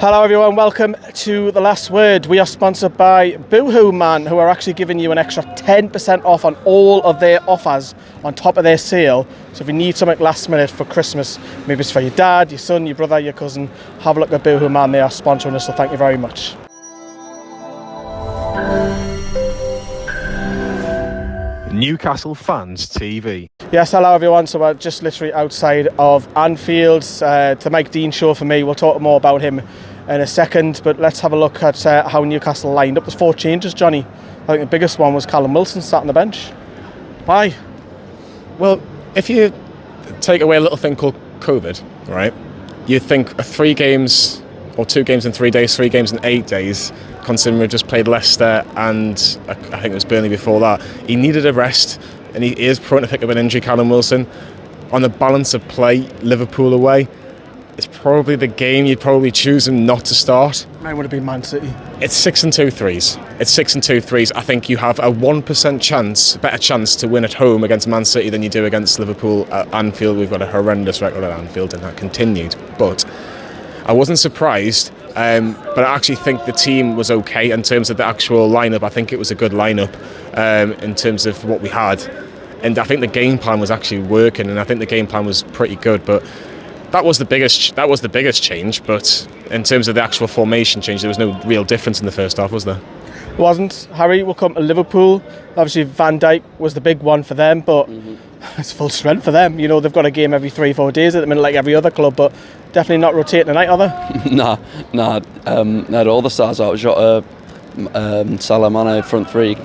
Hello everyone, welcome to The Last Word. We are sponsored by Boohoo Man, who are actually giving you an extra 10% off on all of their offers on top of their sale. So if you need something last minute for Christmas, maybe it's for your dad, your son, your brother, your cousin, have a look at Boohoo Man. They are sponsoring us, so thank you very much. Newcastle Fans TV. Yes, hello everyone. So we're just literally outside of Anfield. The Mike Dean show for me. We'll talk more about him in a second, but let's have a look at how Newcastle lined up. There's 4 changes, Johnny. I think the biggest one was Callum Wilson sat on the bench. Why? Well, if you take away a little thing called COVID, right, you'd think 3 games or 2 games in 3 days, 3 games in 8 days, considering we've just played Leicester and I think it was Burnley before that. He needed a rest and he is prone to pick up an injury, Callum Wilson. On the balance of play, Liverpool away, it's probably the game you'd probably choose him not to start. Mine would have been Man City. It's 6 and 2 threes. It's 6 and 2 threes. I think you have a 1% chance, better chance to win at home against Man City than you do against Liverpool at Anfield. We've got a horrendous record at Anfield and that continued. But I wasn't surprised, but I actually think the team was okay in terms of the actual lineup. I think it was a good lineup in terms of what we had. And I think the game plan was actually working, and I think the game plan was pretty good. But that was the biggest change. But in terms of the actual formation change, there was no real difference in the first half, was there? Wasn't. Harry will come to Liverpool. Obviously Van Dijk was the big one for them, but it's full strength for them. You know, they've got a game every 3-4 days at the minute, like every other club, but definitely not rotating tonight, are they? Nah. Had all the stars out. Jota, Salah, Mane, front three.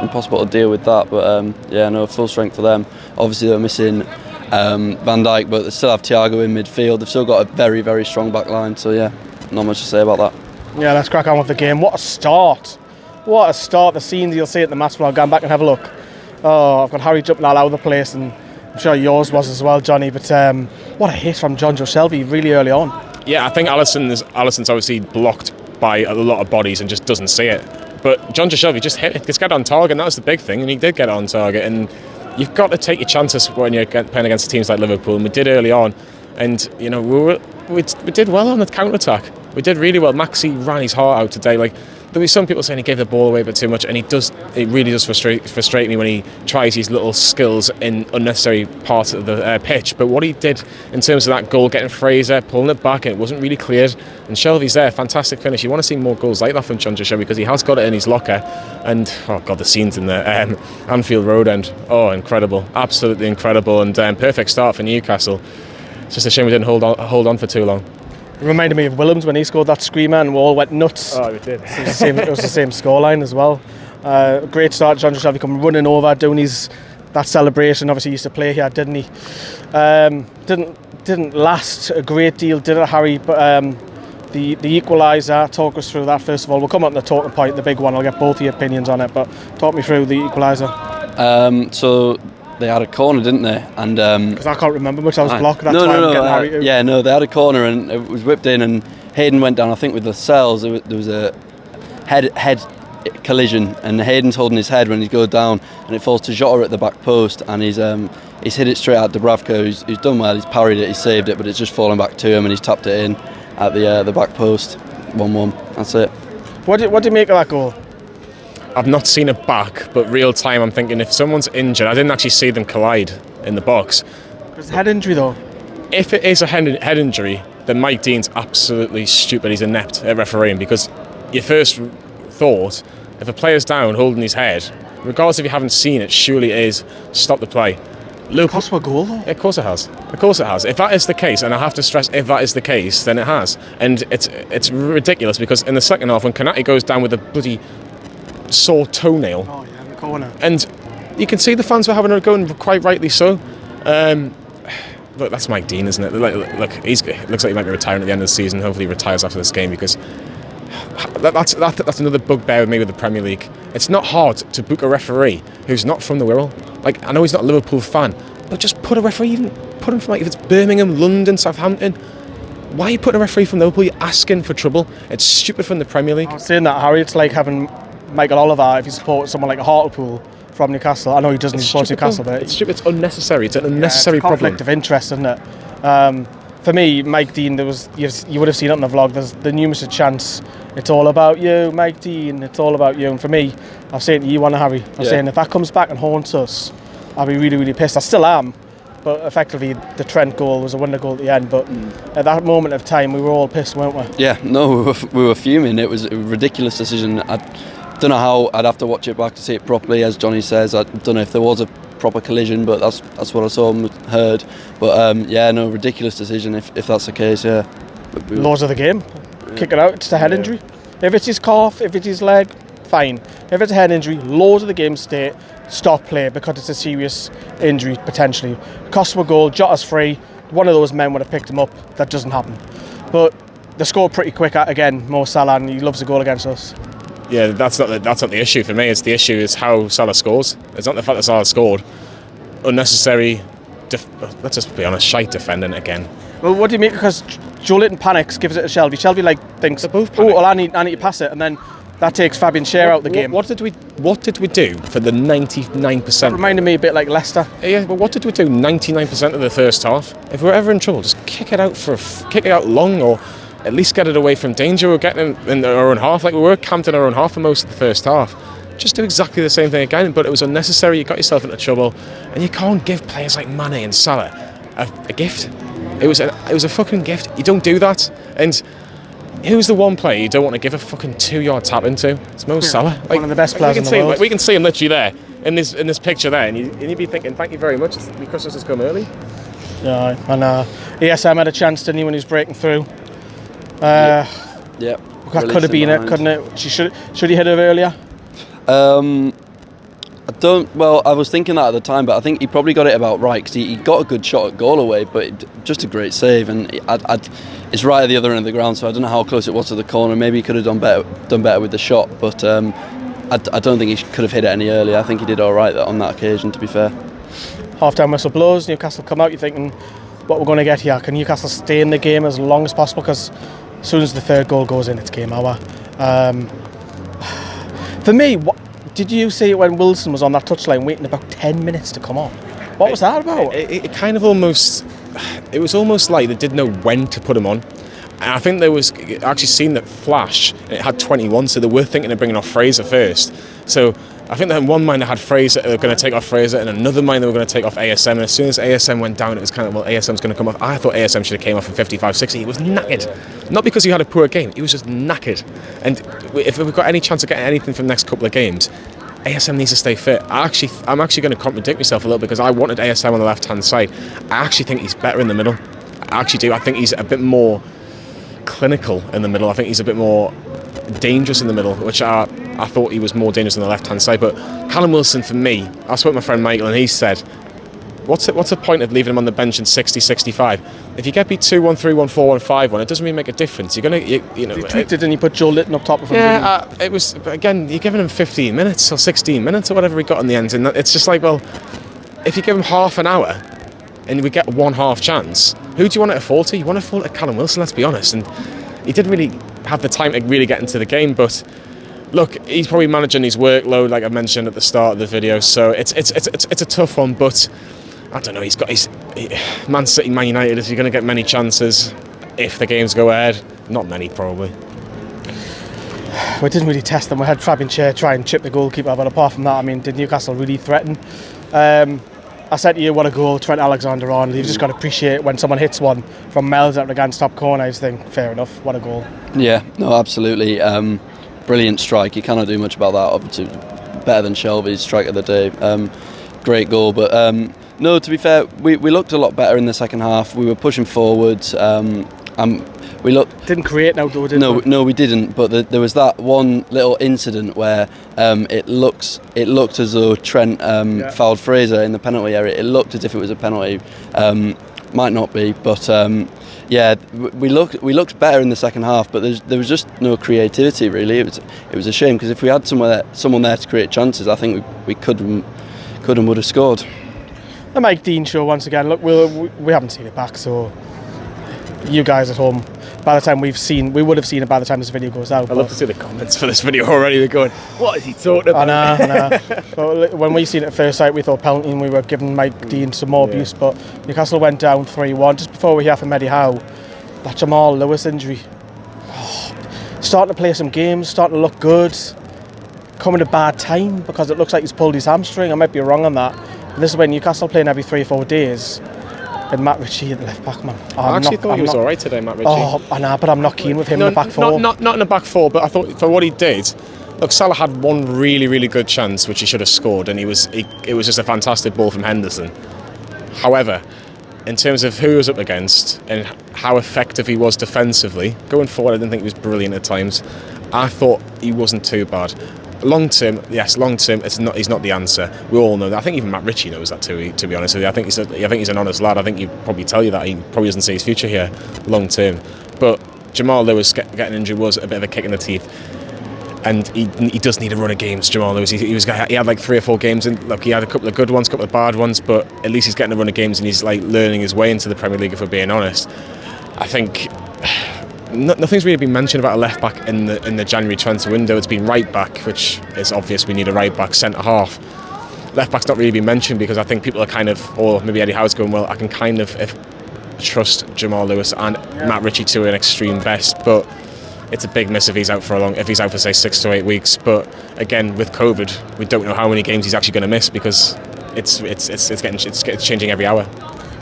Impossible to deal with that, but full strength for them. Obviously they're missing Van Dijk, but they still have Thiago in midfield. They've still got a very, very strong back line, so yeah, not much to say about that. Yeah, let's crack on with the game. What a start. What a start. The scenes you'll see at the match vlog. Go back and have a look. Oh, I've got Harry jumping all over the place, and I'm sure yours was as well, Johnny, but what a hit from Jonjo Shelvey really early on. Yeah, I think Alisson's obviously blocked by a lot of bodies and just doesn't see it. But Jonjo Shelvey just hit it. Just get on target, and that was the big thing, and he did get on target. And you've got to take your chances when you're playing against teams like Liverpool, and we did early on. And you know we did well on the counter attack. We did really well. Maxi ran his heart out today. Like there were some people saying he gave the ball away a bit too much, and it really does frustrate me when he tries his little skills in unnecessary parts of the pitch. But what he did in terms of that goal, getting Fraser, pulling it back, and it wasn't really cleared. And Shelvey's there, fantastic finish. You want to see more goals like that from Jonjo Shelvey because he has got it in his locker. And oh god, the scenes in the Anfield Road end, oh incredible, absolutely incredible, and perfect start for Newcastle. It's just a shame we didn't hold on for too long. It reminded me of Willems when he scored that screamer and we all went nuts. Oh, we did. It was the same scoreline as well. Great start, Jonjo Shelvey come running over, doing that celebration. Obviously he used to play here, didn't he? Didn't last a great deal, did it, Harry? But the equaliser, talk us through that first of all. We'll come on to the talking point, the big one. I'll get both of your opinions on it, but talk me through the equaliser. So they had a corner, didn't they? And because I can't remember much, I was blocked. That's why I'm getting Harry out. They had a corner and it was whipped in, and Hayden went down. I think with the cells, there was a head collision, and Hayden's holding his head when he goes down, and it falls to Jota at the back post, and he's hit it straight at Dubravka, who's done well. He's parried it, he's saved it, but it's just fallen back to him, and he's tapped it in at the back post. 1-1. That's it. What do you make of that goal? I've not seen it back, but real time I'm thinking if someone's injured, I didn't actually see them collide in the box. It's a head injury though. If it is a head injury, then Mike Dean's absolutely stupid. He's inept at refereeing, because your first thought, if a player's down holding his head, regardless if you haven't seen it, surely it is stop the play. Cost a goal though? Of course it has. Of course it has. If that is the case, and I have to stress, if that is the case, then it has. And it's ridiculous, because in the second half, when Kanate goes down with a bloody sore toenail, in the corner, and you can see the fans were having a go, and quite rightly so. Look, that's Mike Dean, isn't it? Look, it looks like he might be retiring at the end of the season. Hopefully he retires after this game, because that's another bugbear with me with the Premier League. It's not hard to book a referee who's not from the Wirral. Like, I know he's not a Liverpool fan, but just put a referee, even put him from, like, if it's Birmingham, London, Southampton. Why are you putting a referee from Liverpool? You're asking for trouble. It's stupid from the Premier League. I was saying that, Harry, it's like having Michael Oliver if you support someone like a Hartlepool from Newcastle. I know he doesn't support Newcastle, but it's stupid. It's unnecessary. It's an unnecessary problem. Conflict of interest, isn't it? for me, Mike Dean, you would have seen it in the vlog. There's the numerous chants. It's all about you, Mike Dean. It's all about you. And for me, I'm saying to you, Harry, I'm saying if that comes back and haunts us, I'll be really, really pissed. I still am. But effectively, the Trent goal was a wonder goal at the end. But at that moment of time, we were all pissed, weren't we? Yeah, no, we were fuming. It was a ridiculous decision. I don't know how. I'd have to watch it back to see it properly. As Johnny says, I don't know if there was a proper collision, but that's what I saw and heard. But no, ridiculous decision if that's the case. Yeah. Laws of the game. Kick it out. It's a head injury. If it's his calf, if it's his leg, fine. If it's a head injury, laws of the game state stop play because it's a serious injury potentially. Cost him a goal. Jota's free. One of those men would have picked him up. That doesn't happen. But they scored pretty quick again. Mo Salah, and he loves a goal against us. Yeah, that's not the issue for me. It's the issue is how Salah scores. It's not the fact that Salah scored. Unnecessary. Let's just be honest. Shite defending again. Well, what do you make? Because Joe Linton panics, gives it to Shelvey. Shelvey thinks, oh, well, I need to pass it, and then that takes Fabian Schär out of the game. What did we do for the 99%? That reminded me a bit like Leicester. Yeah, but what did we do 99% of the first half? If we're ever in trouble, just kick it out long, or at least get it away from danger. We're getting in our own half, like we were camped in our own half for most of the first half. Just do exactly the same thing again, but it was unnecessary. You got yourself into trouble, and you can't give players like Mane and Salah a gift. It was a fucking gift. You don't do that. And who's the one player you don't want to give a fucking 2-yard tap into? It's Mo Salah. Like, one of the best players in the world. We can see him literally there in this picture there, and you'd be thinking, thank you very much. The Christmas has come early. Yeah, and ESM had a chance, didn't he, when he was breaking through? Yep. That could have been it, couldn't it? Should he hit it earlier? I was thinking that at the time, but I think he probably got it about right, because he got a good shot at goal away, but just a great save, and it's right at the other end of the ground, so I don't know how close it was to the corner. Maybe he could have done better with the shot, but I don't think he could have hit it any earlier. I think he did all right on that occasion, to be fair. Half-time whistle blows, Newcastle come out, you're thinking, what we're going to get here? Can Newcastle stay in the game as long as possible? Because as soon as the third goal goes in, it's game over. For me, did you see it when Wilson was on that touchline waiting about 10 minutes to come on? What was that about? It kind of almost... It was almost like they didn't know when to put him on. And I think there was actually seen that flash, and it had 21, so they were thinking of bringing off Fraser first. So I think that in one mind they had Fraser, they were going to take off Fraser, and another mind they were going to take off ASM. And as soon as ASM went down, it was kind of, well, ASM's going to come off. I thought ASM should have came off in 55-60. He was knackered. Not because he had a poor game, he was just knackered. And if we've got any chance of getting anything from the next couple of games, ASM needs to stay fit. I'm actually going to contradict myself a little, because I wanted ASM on the left-hand side. I actually think he's better in the middle. I actually do. I think he's a bit more clinical in the middle. I think he's a bit more dangerous in the middle, which I thought he was more dangerous on the left-hand side. But Callum Wilson, for me, I spoke to my friend Michael, and he said, what's the point of leaving him on the bench in 60-65? If you get beat 2-1, 3-1, 4-1, 5-1, it doesn't really make a difference. You're going to, you know... He tweaked it, and he put Joe Linton up top of him. Yeah, it was, again, you're giving him 15 minutes or 16 minutes or whatever he got in the end, and it's just like, well, if you give him half an hour and we get one half chance, who do you want it to fall to? You want to fall to Callum Wilson, let's be honest. And he didn't really have the time to really get into the game, but look, he's probably managing his workload, like I mentioned at the start of the video, so it's a tough one, but I don't know, he's got his Man City, Man United, is he going to get many chances if the games go ahead? Not many, probably. We didn't really test them. We had Fabian Schär try and chip the goalkeeper, but apart from that, I mean, did Newcastle really threaten? I said to you, what a goal, Trent Alexander-Arnold. You've just got to appreciate when someone hits one from miles out against top corner. I just think, fair enough, what a goal. Yeah, no, absolutely. Brilliant strike. You cannot do much about that. Obviously, better than Shelvey's strike of the day. Great goal, but no, to be fair, we looked a lot better in the second half. We were pushing forwards. We didn't create now, though, did we? No, we didn't. But there was that one little incident where it looked as though Trent fouled Fraser in the penalty area. It looked as if it was a penalty. Might not be, but yeah, we looked better in the second half. But there was just no creativity really. It was a shame, because if we had someone there to create chances, I think we could and would have scored. The Mike Dean show once again. Look, we haven't seen it back, so you guys at home, by the time we would have seen it by the time this video goes out. I'd love to see the comments for this video already. They're going, what is he talking about? I know. But when we seen it at first sight, we thought penalty and we were giving Mike Dean some more abuse. But Newcastle went down 3-1. Just before we hear from Eddie Howe, that Jamal Lewis injury. Starting to play some games, starting to look good. Coming at a bad time because it looks like he's pulled his hamstring. I might be wrong on that. And this is when Newcastle playing every 3 or 4 days. And Matt Ritchie at the left back, man. I actually thought he was alright today, Matt Ritchie. I know, but I'm not keen with him in the back four. Not in the back four, but I thought for what he did, look, Salah had one really, really good chance which he should have scored, and it was just a fantastic ball from Henderson. However, in terms of who he was up against and how effective he was defensively, going forward, I didn't think he was brilliant at times. I thought he wasn't too bad. Long term, he's not the answer. We all know that. I think even Matt Ritchie knows that too. To be honest with you, I think he's an honest lad. I think he'd probably tell you that he probably doesn't see his future here long term. But Jamal Lewis getting injured was a bit of a kick in the teeth, and he does need a run of games. Jamal Lewis, he had like 3 or 4 games, and look, he had a couple of good ones, a couple of bad ones, but at least he's getting a run of games and he's like learning his way into the Premier League. If we're being honest, I think. Nothing's really been mentioned about a left back in the January transfer window. It's been right back, which is obvious. We need a right back, centre half. Left back's not really been mentioned because I think people are kind of, or maybe Eddie Howe's going, well, I can kind of trust Jamal Lewis and Matt Ritchie to an extreme best, but it's a big miss if he's out for say 6 to 8 weeks. But again, with COVID, we don't know how many games he's actually going to miss because it's changing every hour.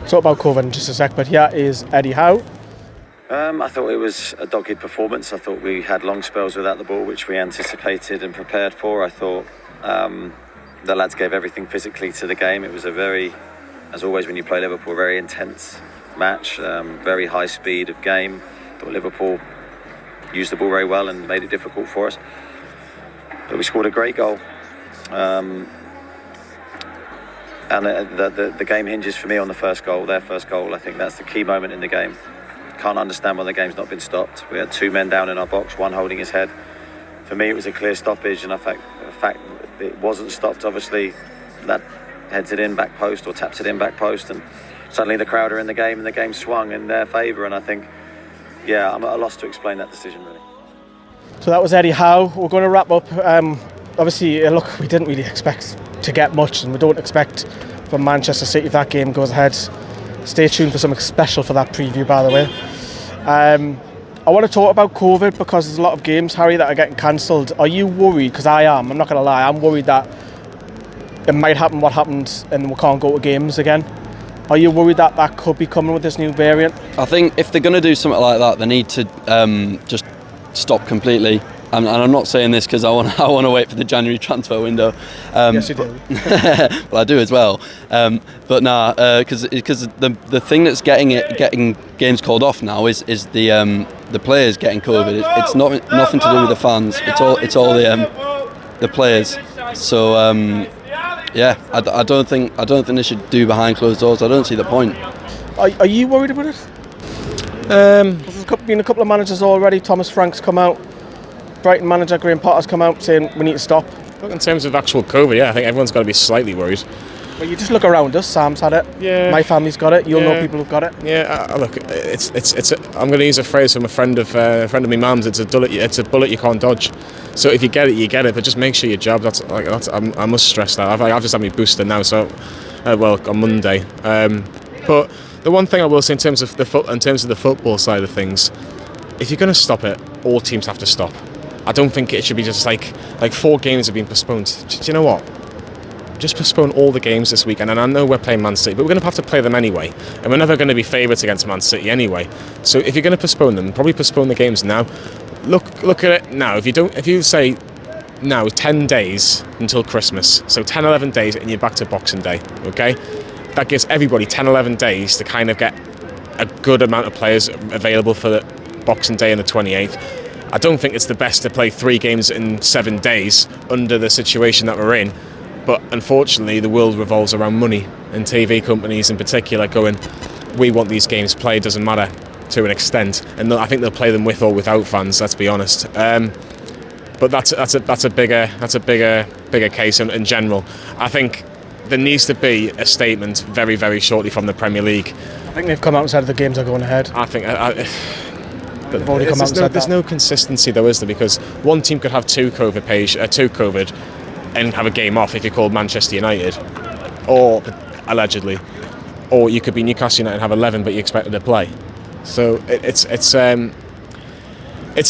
Talk about COVID in just a sec, but here is Eddie Howe. I thought it was a dogged performance. I thought we had long spells without the ball, which we anticipated and prepared for. I thought the lads gave everything physically to the game. It was a very, as always when you play Liverpool, very intense match, very high speed of game. I thought Liverpool used the ball very well and made it difficult for us. But we scored a great goal. And the game hinges for me on the first goal, their first goal. I think that's the key moment in the game. Can't understand why the game's not been stopped. We had 2 men down in our box, one holding his head. For me, it was a clear stoppage, and in fact it wasn't stopped. Obviously, that heads it in back post or taps it in back post, and suddenly the crowd are in the game, and the game swung in their favour. And I think, I'm at a loss to explain that decision, really. So that was Eddie Howe. We're going to wrap up. Obviously, look, we didn't really expect to get much, and we don't expect from Manchester City if that game goes ahead. Stay tuned for something special for that preview, by the way. I want to talk about COVID because there's a lot of games, Harry, that are getting cancelled. Are you worried? Because I am. I'm not going to lie. I'm worried that it might happen what happened and we can't go to games again. Are you worried that that could be coming with this new variant? I think if they're going to do something like that, they need to just stop completely. And I'm not saying this because I want to wait for the January transfer window. Yes, you do. Well, I do as well. But because the thing that's getting games called off now is the players getting COVID. It's nothing to do with the fans. It's all the players. So I don't think they should do behind closed doors. I don't see the point. Are you worried about it? There's been a couple of managers already. Thomas Frank's come out. Brighton manager Graham Potter's come out saying we need to stop. Look, in terms of actual COVID, I think everyone's got to be slightly worried. Well, you just look around us. Sam's had it. Yeah. My family's got it. You'll know people who've got it. Yeah. Look, I'm going to use a phrase from a friend of my mum's. It's a bullet you can't dodge. So if you get it, you get it. But just make sure your job. I must stress that. I've just had my booster now. So on Monday. But the one thing I will say in terms of the football side of things, if you're going to stop it, all teams have to stop. I don't think it should be just like 4 games have been postponed. Do you know what? Just postpone all the games this weekend. And I know we're playing Man City, but we're going to have to play them anyway. And we're never going to be favourites against Man City anyway. So if you're going to postpone them, probably postpone the games now. Look at it now. If you say now 10 days until Christmas, so 10, 11 days and you're back to Boxing Day, okay? That gives everybody 10, 11 days to kind of get a good amount of players available for the Boxing Day and the 28th. I don't think it's the best to play 3 games in 7 days under the situation that we're in. But unfortunately, the world revolves around money, and TV companies in particular going, we want these games played, doesn't matter, to an extent. And I think they'll play them with or without fans, let's be honest. But that's a bigger case in general. I think there needs to be a statement very, very shortly from the Premier League I think they've come out and said the games are going ahead. I think They've already come out and said there's no consistency though, is there? Because one team could have two COVID and have a game off if you're called Manchester United, or allegedly, or you could be Newcastle United and have 11 but you expected to play. So it's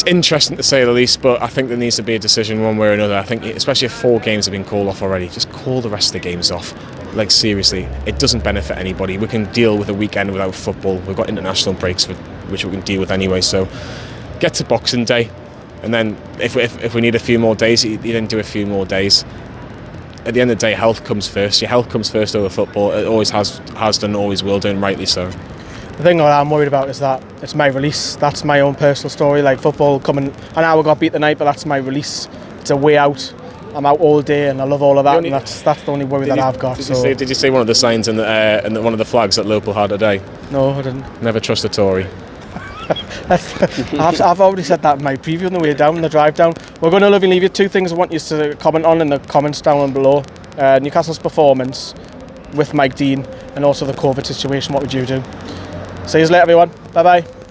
interesting to say the least, but I think there needs to be a decision one way or another. I think especially if 4 games have been called off already, just call the rest of the games off. Like seriously, it doesn't benefit anybody. We can deal with a weekend without football. We've got international breaks which we can deal with anyway. So get to Boxing Day, and then if we need a few more days, you then do a few more days. At the end of the day, health comes first. Your health comes first over football. It always has done, always will do, and rightly so. The thing that I'm worried about is that it's my release. That's my own personal story. Like football coming, I know we got beat tonight, but that's my release. It's a way out. I'm out all day, and I love all of that. And that's the only worry that I've got. Did you see one of the signs in one of the flags that Liverpool had today? No, I didn't. Never trust a Tory. I've already said that in my preview on the way down, the drive down. We're going to love and leave you 2 things I want you to comment on in the comments down below. Newcastle's performance with Mike Dean, and also the COVID situation. What would you do? See you later, everyone. Bye bye.